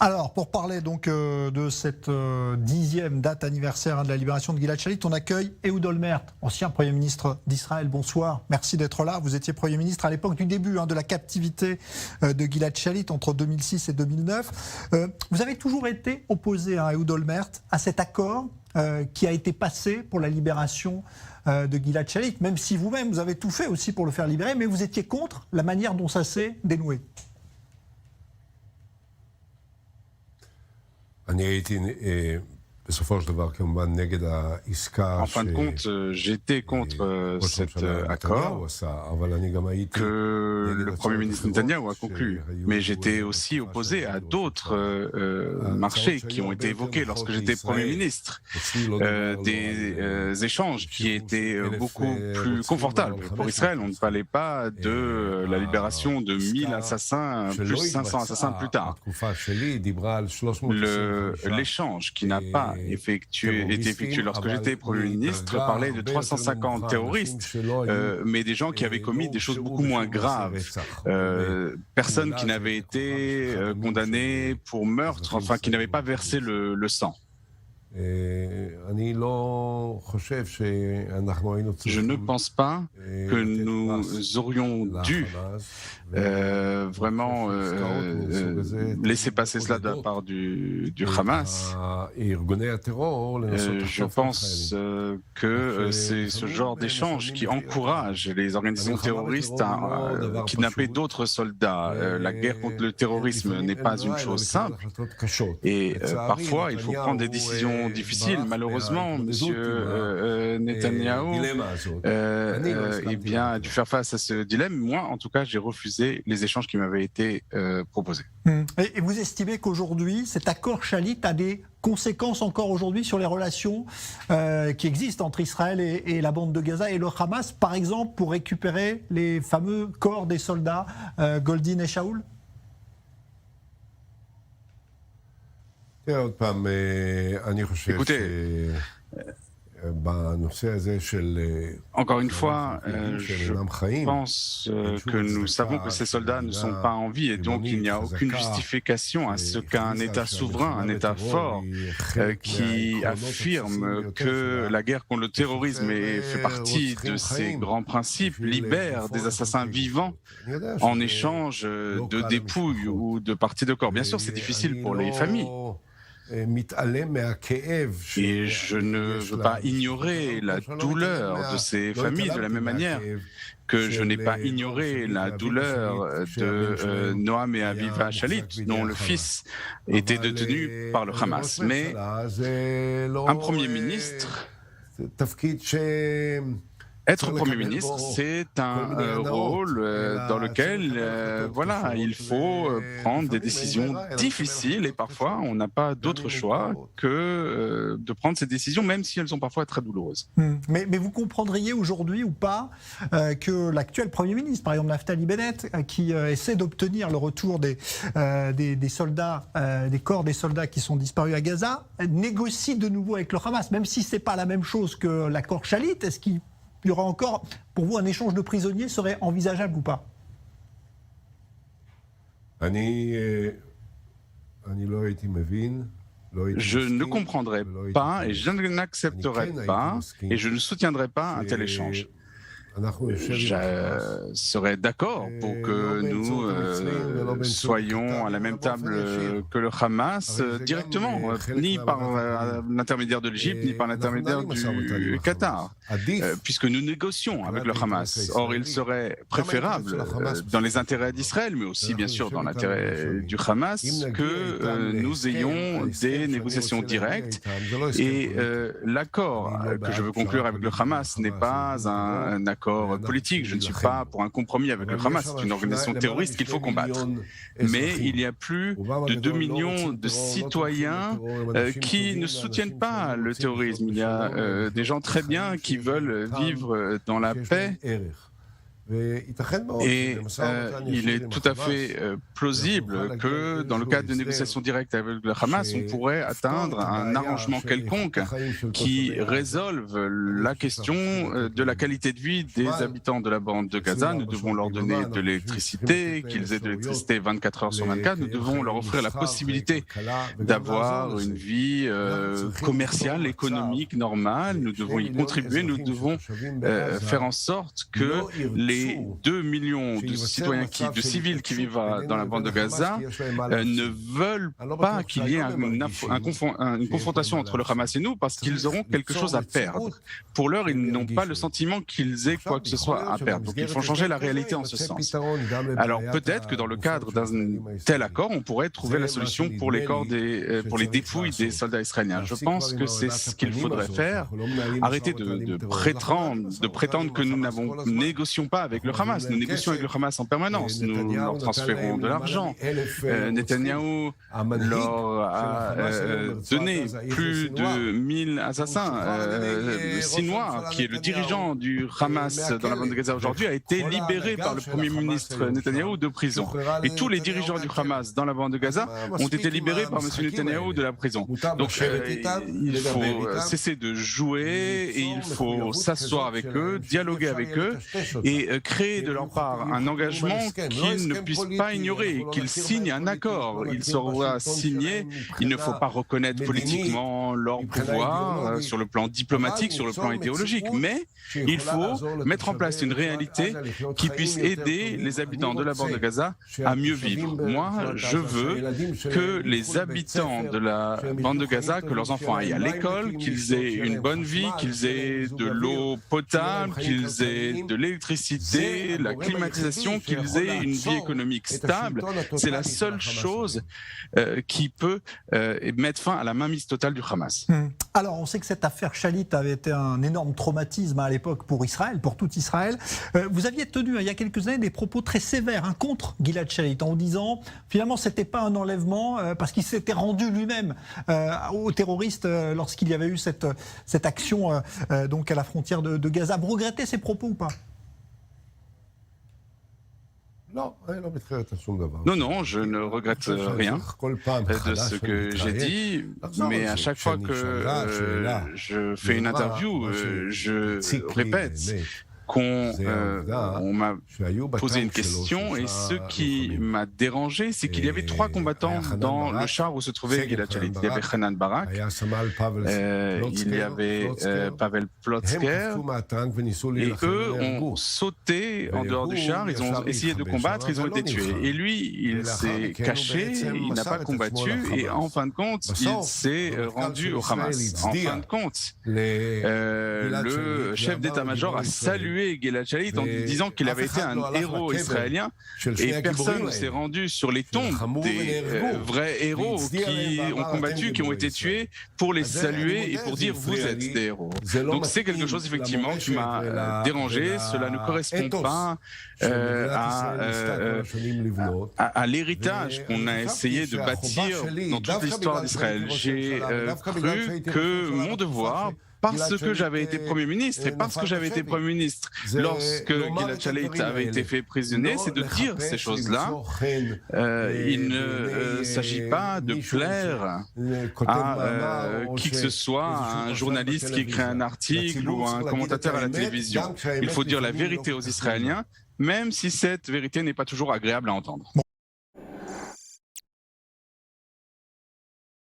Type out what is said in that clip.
Alors, pour parler donc de cette 10e date anniversaire de la libération de Gilad Shalit, on accueille Ehud Olmert, ancien Premier ministre d'Israël. Bonsoir, merci d'être là. Vous étiez Premier ministre à l'époque du début de la captivité de Gilad Shalit entre 2006 et 2009. Vous avez toujours été opposé à Ehud Olmert, à cet accord qui a été passé pour la libération de Gilad Shalit, même si vous-même, vous avez tout fait aussi pour le faire libérer, mais vous étiez contre la manière dont ça s'est dénoué. En fin de compte, j'étais contre cet accord que le Premier ministre Netanyahou a conclu. Mais j'étais aussi opposé à d'autres marchés qui ont été évoqués lorsque j'étais Premier ministre. Des échanges qui étaient beaucoup plus confortables pour Israël. On ne parlait pas de la libération de 1000 assassins, plus 500 assassins plus tard. L'échange qui n'a pas été effectué lorsque j'étais Premier ministre parlait de 350 terroristes, mais des gens qui avaient commis des choses beaucoup moins graves. Personnes qui n'avaient été condamnées pour meurtre, enfin qui n'avaient pas versé le sang. Je ne pense pas que nous aurions dû vraiment laisser passer cela de la part du Hamas. Je pense que c'est ce genre d'échange qui encourage les organisations terroristes à kidnapper d'autres soldats. La guerre contre le terrorisme n'est pas une chose simple et parfois il faut prendre des décisions difficile. Malheureusement, M. Netanyahou a dû faire face à ce dilemme. Moi, en tout cas, j'ai refusé les échanges qui m'avaient été proposés. Et vous estimez qu'aujourd'hui, cet accord Shalit a des conséquences encore aujourd'hui sur les relations qui existent entre Israël et la bande de Gaza et le Hamas, par exemple, pour récupérer les fameux corps des soldats Goldin et Shaul? Écoutez, encore une fois, je pense que nous savons que ces soldats ne sont pas en vie et donc il n'y a aucune justification à ce qu'un État souverain, un État fort, qui affirme que la guerre contre le terrorisme fait partie de ses grands principes, libère des assassins vivants en échange de dépouilles ou de parties de corps. Bien sûr, c'est difficile pour les familles. Et je ne veux pas ignorer la douleur de ces familles de la même manière que je n'ai pas ignoré la douleur de Noam et Aviva Shalit, dont le fils était détenu par le Hamas. Mais un Premier ministre... Être Premier ministre, c'est un rôle dans lequel il faut prendre des décisions difficiles et parfois on n'a pas d'autre choix que de prendre ces décisions, même si elles sont parfois très douloureuses. Mais vous comprendriez aujourd'hui ou pas que l'actuel Premier ministre, par exemple Naftali Bennett, qui essaie d'obtenir le retour des soldats, des corps des soldats qui sont disparus à Gaza, négocie de nouveau avec le Hamas, même si ce n'est pas la même chose que l'accord Shalit. Est-ce qu'il y aura encore, pour vous, un échange de prisonniers serait envisageable ou pas? Je ne comprendrai pas et je n'accepterai pas et je ne soutiendrai pas un tel échange. Je serais d'accord pour que nous soyons à la même table que le Hamas directement, ni par l'intermédiaire de l'Égypte, ni par l'intermédiaire du Qatar, puisque nous négocions avec le Hamas. Or, il serait préférable, dans les intérêts d'Israël, mais aussi bien sûr dans l'intérêt du Hamas, que nous ayons des négociations directes. Et l'accord que je veux conclure avec le Hamas n'est pas un accord politique. Je ne suis pas pour un compromis avec le Hamas. C'est une organisation terroriste qu'il faut combattre. Mais il y a plus de 2 millions de citoyens qui ne soutiennent pas le terrorisme. Il y a des gens très bien qui veulent vivre dans la paix Et il est tout à fait plausible que dans le cadre de négociations directes avec le Hamas, on pourrait atteindre un arrangement quelconque qui résolve la question de la qualité de vie des habitants de la bande de Gaza. Nous devons leur donner de l'électricité, qu'ils aient de l'électricité 24 heures sur 24. Nous devons leur offrir la possibilité d'avoir une vie commerciale, économique, normale. Nous devons y contribuer. Nous devons faire en sorte que les 2 millions de citoyens, de civils qui vivent dans la bande de Gaza ne veulent pas qu'il y ait une confrontation entre le Hamas et nous parce qu'ils auront quelque chose à perdre. Pour l'heure, ils n'ont pas le sentiment qu'ils aient quoi que ce soit à perdre. Donc il faut changer la réalité en ce sens. Alors peut-être que dans le cadre d'un tel accord, on pourrait trouver la solution pour les dépouilles des soldats israéliens. Je pense que c'est ce qu'il faudrait faire. Arrêter de prétendre que nous négocions pas avec le Hamas. Nous négocions avec le Hamas en permanence. Nous leur transférons de l'argent. Netanyahou leur a donné plus de 1000 assassins. Sinwar, qui est le dirigeant du Hamas dans la bande de Gaza aujourd'hui, a été libéré par le Premier ministre Netanyahou de prison. Et tous les dirigeants du Hamas dans la bande de Gaza ont été libérés par M. Netanyahou de la prison. Donc il faut cesser de jouer et il faut s'asseoir avec eux, dialoguer avec eux et créer de leur part un engagement qu'ils ne puissent pas ignorer, qu'ils signent un accord. Il sera signé, il ne faut pas reconnaître politiquement leur pouvoir sur le plan diplomatique, sur le plan idéologique, mais il faut mettre en place une réalité qui puisse aider les habitants de la bande de Gaza à mieux vivre. Moi, je veux que les habitants de la bande de Gaza, que leurs enfants aillent à l'école, qu'ils aient une bonne vie, qu'ils aient de l'eau potable, qu'ils aient de l'électricité, la climatisation, qu'ils aient une vie économique stable. C'est la seule chose qui peut mettre fin à la mainmise totale du Hamas. Alors, on sait que cette affaire Shalit avait été un énorme traumatisme à l'époque pour Israël, pour tout Israël. Vous aviez tenu, il y a quelques années, des propos très sévères contre Gilad Shalit, en vous disant, finalement, c'était pas un enlèvement, parce qu'il s'était rendu lui-même aux terroristes lorsqu'il y avait eu cette action donc à la frontière de Gaza. Vous regrettez ces propos ou pas ? Non, je ne regrette rien de ce que j'ai dit, mais à chaque fois que je fais une interview, je répète qu'on m'a posé une question et ce qui m'a dérangé, c'est qu'il y avait 3 combattants dans le char où se trouvait Gilad Shalit. Il y avait Hanan Barak, il y avait Pavel Plotzker, et eux ont sauté en dehors du char, ils ont essayé de combattre, ils ont été tués. Et lui, il s'est caché, il n'a pas combattu, et en fin de compte, il s'est rendu au Hamas. En fin de compte, le chef d'état-major a salué Gilad Shalit en disant qu'il avait été un héros israélien et personne ne s'est rendu sur les tombes des vrais héros qui ont combattu, qui ont été tués pour les saluer et pour dire vous êtes des héros. Donc c'est quelque chose effectivement qui m'a dérangé, cela ne correspond pas à l'héritage qu'on a essayé de bâtir dans toute l'histoire d'Israël. J'ai cru que mon devoir, parce que j'avais été Premier ministre et parce que j'avais été Premier ministre lorsque Gilad Shalit avait été fait prisonnier, c'est de dire ces choses-là. Il ne s'agit pas de plaire à qui que ce soit, à un journaliste qui écrit un article ou un commentateur à la télévision. Il faut dire la vérité aux Israéliens, même si cette vérité n'est pas toujours agréable à entendre.